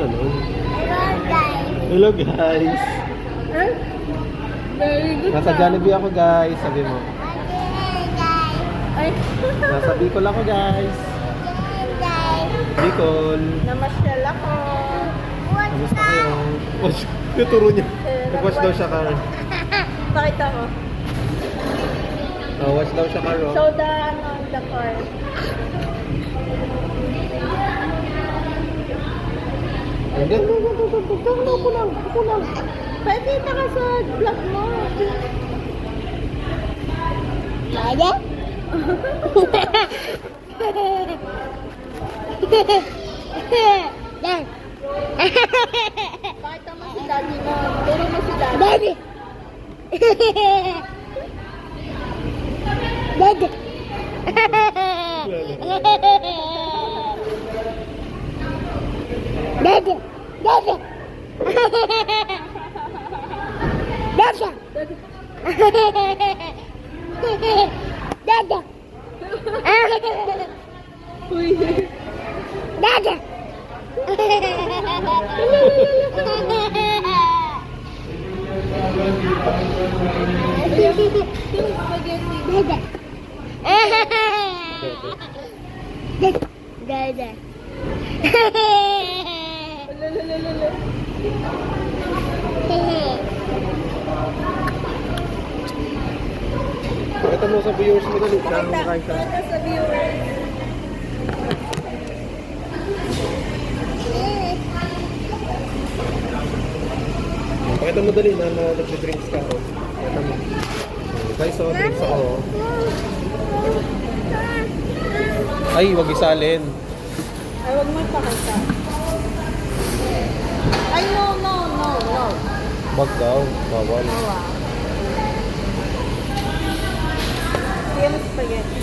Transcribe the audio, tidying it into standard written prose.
Ganun. Hello guys. Hello guys. Eh? Very good. Nasa Jollibee ako guys, sabi mo. Okay guys. Ay. Nasa Bicol ako guys. Okay guys. Bicol. Namasyal ako. What's Kamusta that? kayo? Watch, tuturo niya. Nag-watch daw siya Kar. Pakita mo. Oh, watch daw siya Kar. Show the, the car. Hindi. Ako lang. Pakita ka sa vlog mo. Dada? Dad. Pakita mo si daddy mo. Turo mo si daddy. Daddy. Daddy. Daddy. Daddy. Daddy. Daddy. Uy. Daddy. Spaghetti. Dada. Dada. Lalalala. Pakita mo sa viewers mo dali. Siya ang Pakita. makain siya. Pakita sa viewers. Pakita mo dali na nag-drinks ka. Oh. Pakita mo. Guys, so drinks ako. Oh. Ay, wag isalin. Ay, wag mo ipakita. Ay, no. Wag daw. Bawal. Wow. Sige mo spaghetti.